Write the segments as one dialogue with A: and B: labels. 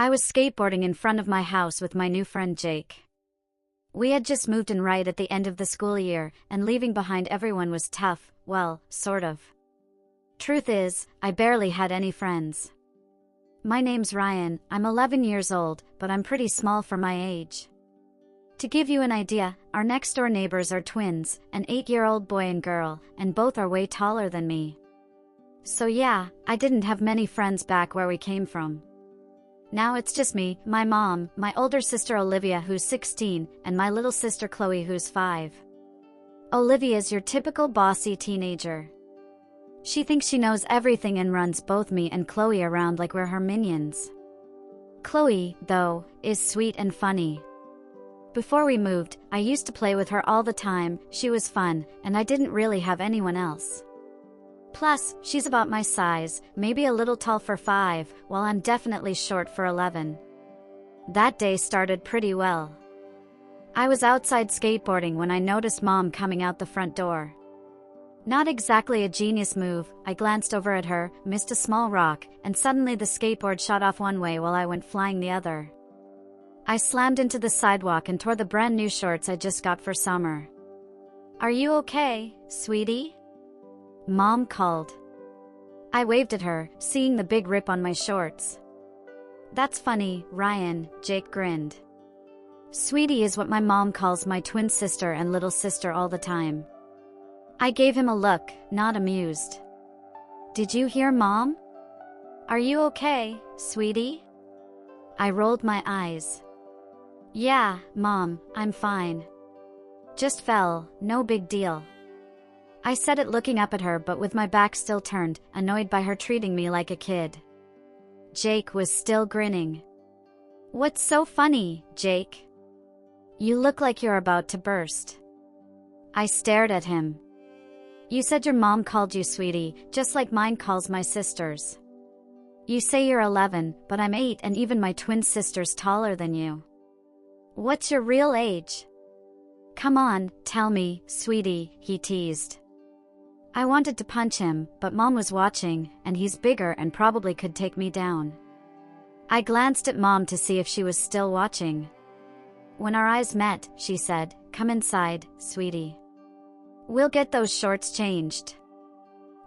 A: I was skateboarding in front of my house with my new friend Jake. We had just moved in right at the end of the school year, and leaving behind everyone was tough, well, sort of. Truth is, I barely had any friends. My name's Ryan, I'm 11 years old, but I'm pretty small for my age. To give you an idea, our next-door neighbors are twins, an 8-year-old boy and girl, and both are way taller than me. So yeah, I didn't have many friends back where we came from. Now it's just me, my mom, my older sister Olivia who's 16, and my little sister Chloe who's 5. Olivia's your typical bossy teenager. She thinks she knows everything and runs both me and Chloe around like we're her minions. Chloe, though, is sweet and funny. Before we moved, I used to play with her all the time, she was fun, and I didn't really have anyone else. Plus, she's about my size, maybe a little tall for 5, while I'm definitely short for 11. That day started pretty well. I was outside skateboarding when I noticed Mom coming out the front door. Not exactly a genius move, I glanced over at her, missed a small rock, and suddenly the skateboard shot off one way while I went flying the other. I slammed into the sidewalk and tore the brand new shorts I just got for summer. "Are you okay, sweetie?" Mom called. I waved at her, seeing the big rip on my shorts. "That's funny, Ryan," Jake grinned. Sweetie is what my mom calls my twin sister and little sister all the time. I gave him a look, not amused. "Did you hear Mom? Are you okay, sweetie?" I rolled my eyes. "Yeah, Mom, I'm fine. Just fell, no big deal." I said it looking up at her but with my back still turned, annoyed by her treating me like a kid. Jake was still grinning. "What's so funny, Jake? You look like you're about to burst." I stared at him. "You said your mom called you sweetie, just like mine calls my sisters. You say you're 11, but I'm 8 and even my twin sister's taller than you. What's your real age? Come on, tell me, sweetie," he teased. I wanted to punch him, but Mom was watching, and he's bigger and probably could take me down. I glanced at Mom to see if she was still watching. When our eyes met, she said, "Come inside, sweetie. We'll get those shorts changed.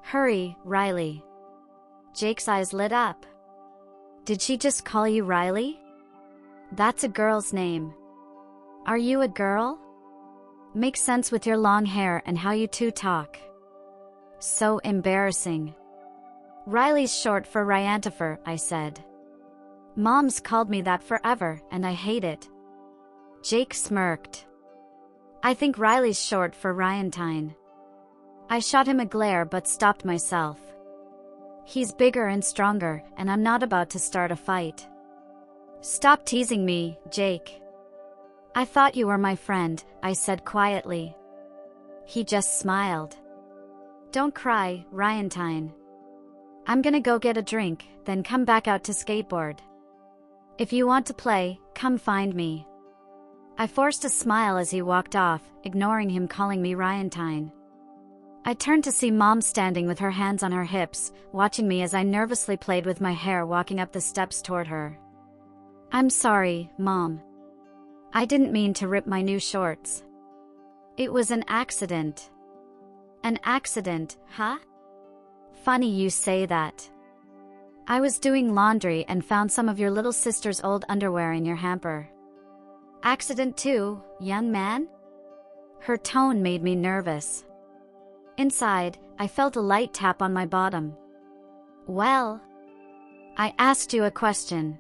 A: Hurry, Riley." Jake's eyes lit up. "Did she just call you Riley? That's a girl's name. Are you a girl? Makes sense with your long hair and how you two talk." So embarrassing. "Riley's short for Ryantifer," I said. "Mom's called me that forever, and I hate it." Jake smirked. "I think Riley's short for Ryantine." I shot him a glare but stopped myself. He's bigger and stronger, and I'm not about to start a fight. "Stop teasing me, Jake. I thought you were my friend," I said quietly. He just smiled. "Don't cry, Ryantine. I'm gonna go get a drink, then come back out to skateboard. If you want to play, come find me." I forced a smile as he walked off, ignoring him calling me Ryantine. I turned to see Mom standing with her hands on her hips, watching me as I nervously played with my hair walking up the steps toward her. "I'm sorry, Mom. I didn't mean to rip my new shorts. It was an accident." "An accident, huh? Funny you say that. I was doing laundry and found some of your little sister's old underwear in your hamper." "Accident too, young man?" Her tone made me nervous. Inside, I felt a light tap on my bottom. "Well, I asked you a question."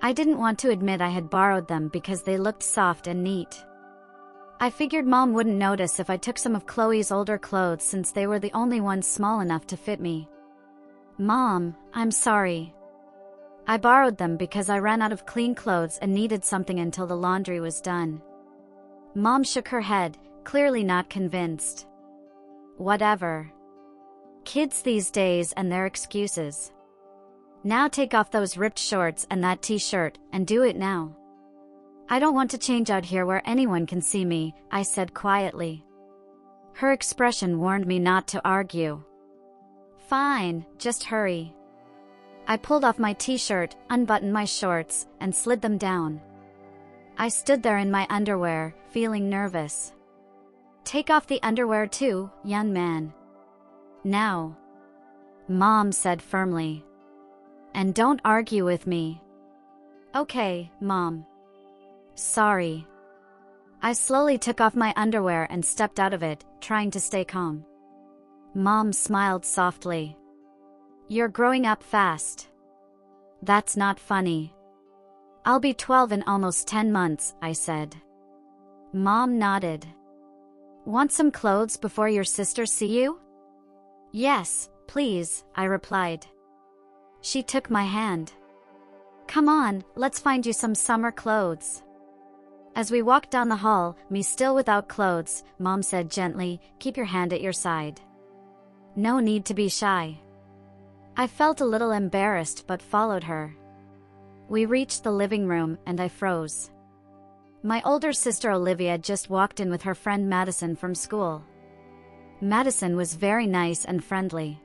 A: I didn't want to admit I had borrowed them because they looked soft and neat. I figured Mom wouldn't notice if I took some of Chloe's older clothes since they were the only ones small enough to fit me. "Mom, I'm sorry. I borrowed them because I ran out of clean clothes and needed something until the laundry was done." Mom shook her head, clearly not convinced. "Whatever. Kids these days and their excuses. Now take off those ripped shorts and that t-shirt, and do it now." "I don't want to change out here where anyone can see me," I said quietly. Her expression warned me not to argue. "Fine, just hurry." I pulled off my t-shirt, unbuttoned my shorts, and slid them down. I stood there in my underwear, feeling nervous. "Take off the underwear too, young man. Now," Mom said firmly. "And don't argue with me." "Okay, Mom. Sorry." I slowly took off my underwear and stepped out of it, trying to stay calm. Mom smiled softly. "You're growing up fast. That's not funny." "I'll be 12 in almost 10 months, I said. Mom nodded. "Want some clothes before your sisters see you?" "Yes, please," I replied. She took my hand. "Come on, let's find you some summer clothes." As we walked down the hall, me still without clothes, Mom said gently, "Keep your hand at your side. No need to be shy." I felt a little embarrassed but followed her. We reached the living room and I froze. My older sister Olivia just walked in with her friend Madison from school. Madison was very nice and friendly.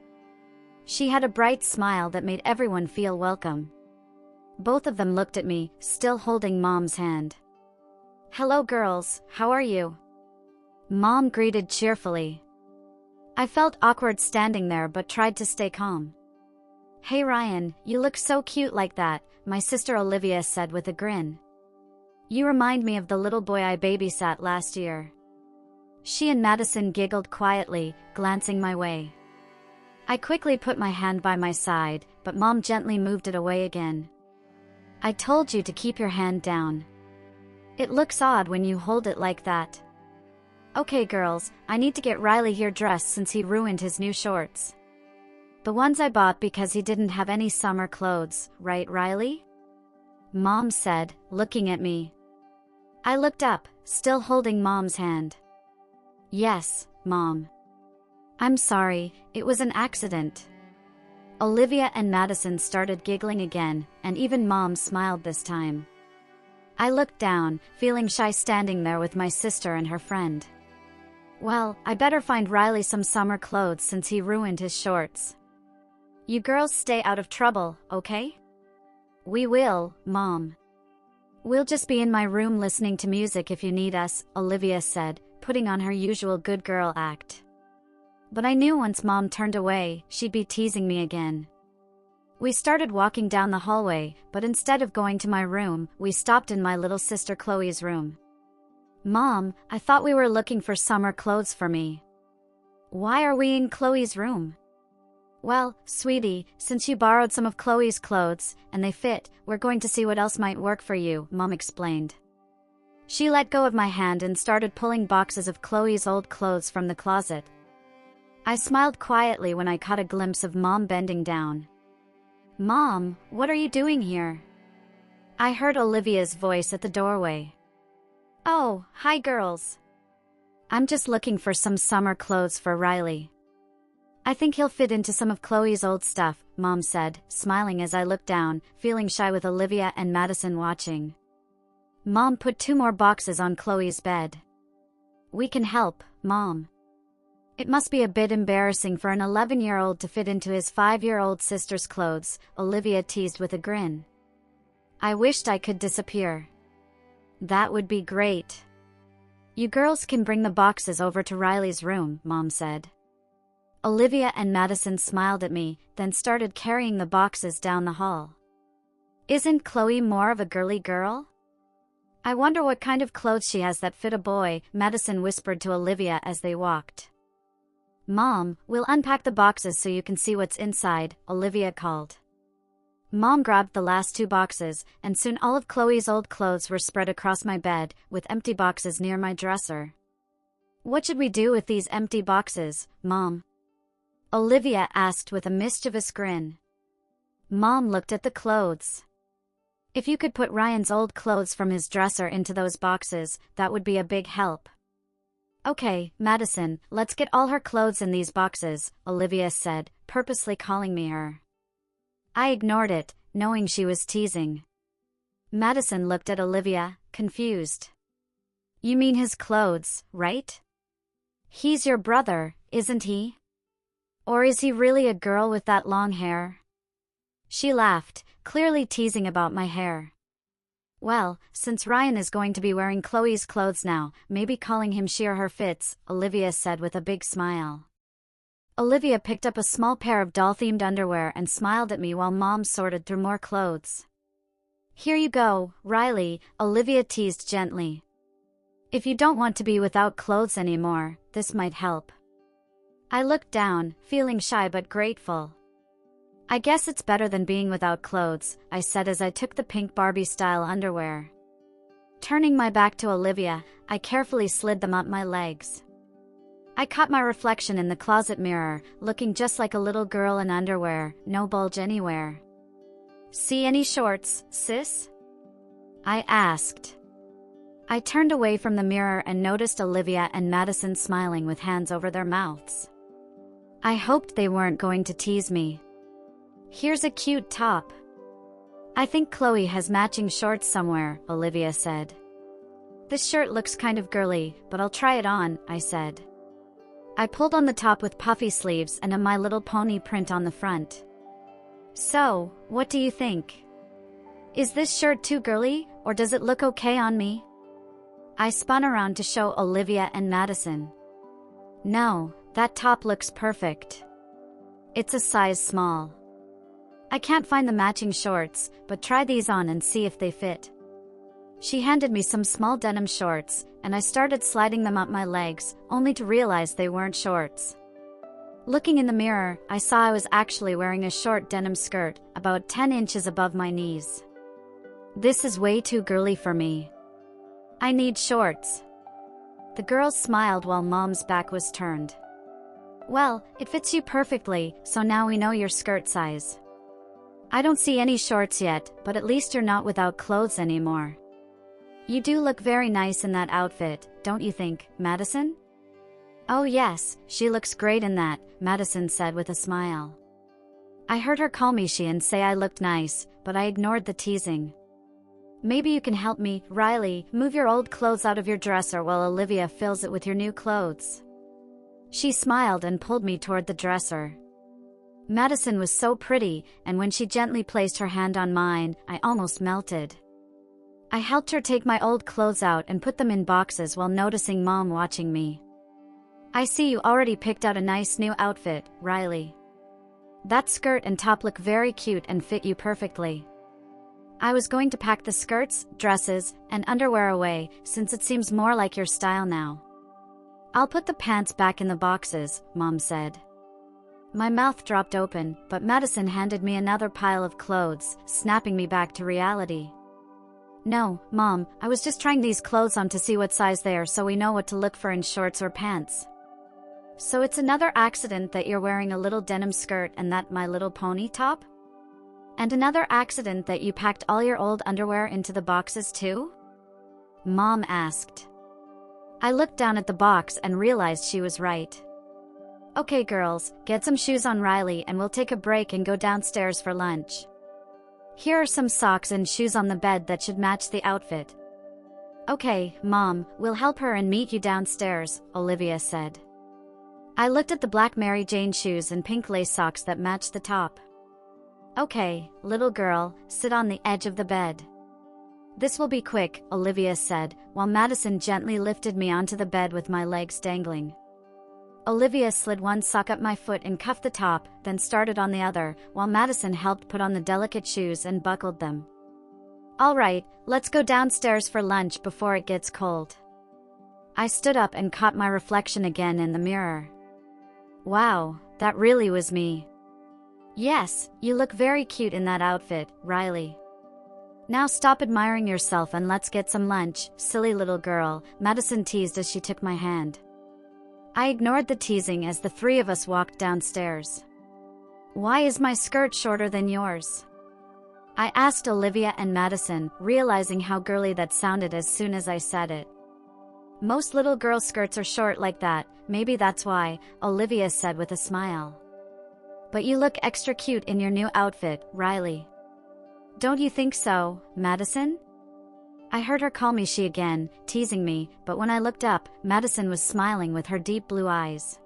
A: She had a bright smile that made everyone feel welcome. Both of them looked at me, still holding Mom's hand. "Hello girls, how are you?" Mom greeted cheerfully. I felt awkward standing there but tried to stay calm. "Hey Ryan, you look so cute like that," my sister Olivia said with a grin. "You remind me of the little boy I babysat last year." She and Madison giggled quietly, glancing my way. I quickly put my hand by my side, but Mom gently moved it away again. "I told you to keep your hand down. It looks odd when you hold it like that." "Okay girls, I need to get Riley here dressed since he ruined his new shorts. The ones I bought because he didn't have any summer clothes, right Riley?" Mom said, looking at me. I looked up, still holding Mom's hand. "Yes, Mom. I'm sorry, it was an accident." Olivia and Madison started giggling again, and even Mom smiled this time. I looked down, feeling shy standing there with my sister and her friend. Well, I better find Riley some summer clothes since he ruined his shorts. "You girls stay out of trouble, okay?" "We will, Mom. We'll just be in my room listening to music if you need us," Olivia said, putting on her usual good girl act. But I knew once Mom turned away, she'd be teasing me again. We started walking down the hallway, but instead of going to my room, we stopped in my little sister Chloe's room. "Mom, I thought we were looking for summer clothes for me." "Why are we in Chloe's room?" "Well, sweetie, since you borrowed some of Chloe's clothes, and they fit, we're going to see what else might work for you," Mom explained. She let go of my hand and started pulling boxes of Chloe's old clothes from the closet. I smiled quietly when I caught a glimpse of Mom bending down. "Mom, what are you doing here?" I heard Olivia's voice at the doorway. "Oh, hi girls. I'm just looking for some summer clothes for Riley. I think he'll fit into some of Chloe's old stuff," Mom said, smiling as I looked down, feeling shy with Olivia and Madison watching. Mom put 2 more boxes on Chloe's bed. "We can help, Mom." It must be a bit embarrassing for an 11-year-old to fit into his 5-year-old sister's clothes, Olivia teased with a grin. I wished I could disappear. "That would be great. You girls can bring the boxes over to Riley's room," Mom said. Olivia and Madison smiled at me, then started carrying the boxes down the hall. "Isn't Chloe more of a girly girl? I wonder what kind of clothes she has that fit a boy," Madison whispered to Olivia as they walked. "Mom, we'll unpack the boxes so you can see what's inside," Olivia called. Mom grabbed the last 2 boxes, and soon all of Chloe's old clothes were spread across my bed, with empty boxes near my dresser. "What should we do with these empty boxes, Mom?" Olivia asked with a mischievous grin. Mom looked at the clothes. "If you could put Ryan's old clothes from his dresser into those boxes, that would be a big help." "Okay, Madison, let's get all her clothes in these boxes," Olivia said, purposely calling me her. I ignored it, knowing she was teasing. Madison looked at Olivia, confused. "You mean his clothes, right? He's your brother, isn't he? Or is he really a girl with that long hair?" She laughed, clearly teasing about my hair. Well, since Ryan is going to be wearing Chloe's clothes now, maybe calling him she or her fits, Olivia said with a big smile. Olivia picked up a small pair of doll-themed underwear and smiled at me while Mom sorted through more clothes. Here you go, Riley, Olivia teased gently. If you don't want to be without clothes anymore, this might help. I looked down, feeling shy but grateful. I guess it's better than being without clothes, I said as I took the pink Barbie-style underwear. Turning my back to Olivia, I carefully slid them up my legs. I caught my reflection in the closet mirror, looking just like a little girl in underwear, no bulge anywhere. See any shorts, sis? I asked. I turned away from the mirror and noticed Olivia and Madison smiling with hands over their mouths. I hoped they weren't going to tease me. Here's a cute top. I think Chloe has matching shorts somewhere, Olivia said. This shirt looks kind of girly, but I'll try it on, I said. I pulled on the top with puffy sleeves and a My Little Pony print on the front. So, what do you think? Is this shirt too girly, or does it look okay on me? I spun around to show Olivia and Madison. No, that top looks perfect. It's a size small. I can't find the matching shorts, but try these on and see if they fit. She handed me some small denim shorts, and I started sliding them up my legs, only to realize they weren't shorts. Looking in the mirror, I saw I was actually wearing a short denim skirt, about 10 inches above my knees. This is way too girly for me. I need shorts. The girls smiled while Mom's back was turned. Well, it fits you perfectly, so now we know your skirt size. I don't see any shorts yet, but at least you're not without clothes anymore. You do look very nice in that outfit, don't you think, Madison? Oh yes, she looks great in that, Madison said with a smile. I heard her call me she and say I looked nice, but I ignored the teasing. Maybe you can help me, Riley, move your old clothes out of your dresser while Olivia fills it with your new clothes. She smiled and pulled me toward the dresser. Madison was so pretty, and when she gently placed her hand on mine, I almost melted. I helped her take my old clothes out and put them in boxes while noticing Mom watching me. I see you already picked out a nice new outfit, Riley. That skirt and top look very cute and fit you perfectly. I was going to pack the skirts, dresses, and underwear away, since it seems more like your style now. I'll put the pants back in the boxes, Mom said. My mouth dropped open, but Madison handed me another pile of clothes, snapping me back to reality. No, Mom, I was just trying these clothes on to see what size they are so we know what to look for in shorts or pants. So it's another accident that you're wearing a little denim skirt and that My Little Pony top? And another accident that you packed all your old underwear into the boxes too? Mom asked. I looked down at the box and realized she was right. Okay girls, get some shoes on Riley and we'll take a break and go downstairs for lunch. Here are some socks and shoes on the bed that should match the outfit. Okay, Mom, we'll help her and meet you downstairs, Olivia said. I looked at the black Mary Jane shoes and pink lace socks that matched the top. Okay, little girl, sit on the edge of the bed. This will be quick, Olivia said, while Madison gently lifted me onto the bed with my legs dangling. Olivia slid one sock up my foot and cuffed the top, then started on the other, while Madison helped put on the delicate shoes and buckled them. All right, let's go downstairs for lunch before it gets cold. I stood up and caught my reflection again in the mirror. Wow, that really was me. Yes, you look very cute in that outfit, Riley. Now stop admiring yourself and let's get some lunch, silly little girl, Madison teased as she took my hand. I ignored the teasing as the three of us walked downstairs. Why is my skirt shorter than yours? I asked Olivia and Madison, realizing how girly that sounded as soon as I said it. Most little girl skirts are short like that, maybe that's why, Olivia said with a smile. But you look extra cute in your new outfit, Riley. Don't you think so, Madison? I heard her call me she again, teasing me, but when I looked up, Madison was smiling with her deep blue eyes.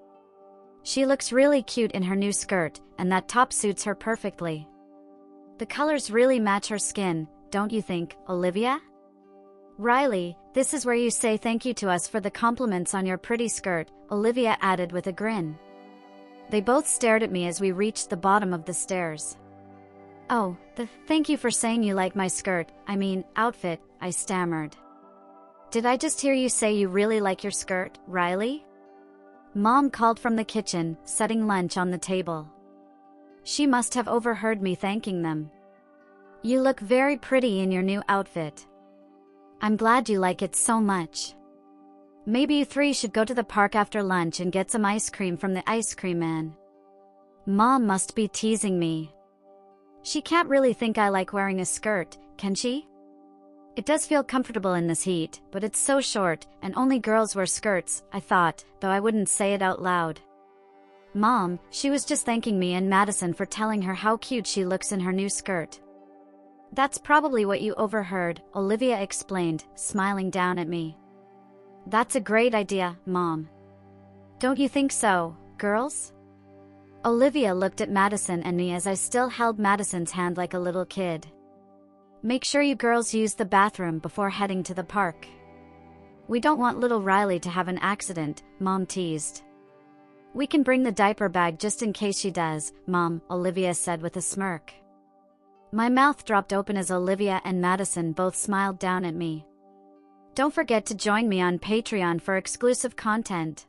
A: She looks really cute in her new skirt, and that top suits her perfectly. The colors really match her skin, don't you think, Olivia? Riley, this is where you say thank you to us for the compliments on your pretty skirt, Olivia added with a grin. They both stared at me as we reached the bottom of the stairs. Oh, thank you for saying you like my skirt, outfit, I stammered. Did I just hear you say you really like your skirt, Riley? Mom called from the kitchen, setting lunch on the table. She must have overheard me thanking them. You look very pretty in your new outfit. I'm glad you like it so much. Maybe you three should go to the park after lunch and get some ice cream from the ice cream man. Mom must be teasing me. She can't really think I like wearing a skirt, can she? It does feel comfortable in this heat, but it's so short, and only girls wear skirts, I thought, though I wouldn't say it out loud. Mom, she was just thanking me and Madison for telling her how cute she looks in her new skirt. That's probably what you overheard, Olivia explained, smiling down at me. That's a great idea, Mom. Don't you think so, girls? Olivia looked at Madison and me as I still held Madison's hand like a little kid. Make sure you girls use the bathroom before heading to the park. We don't want little Riley to have an accident, Mom teased. We can bring the diaper bag just in case she does, Mom, Olivia said with a smirk. My mouth dropped open as Olivia and Madison both smiled down at me. Don't forget to join me on Patreon for exclusive content.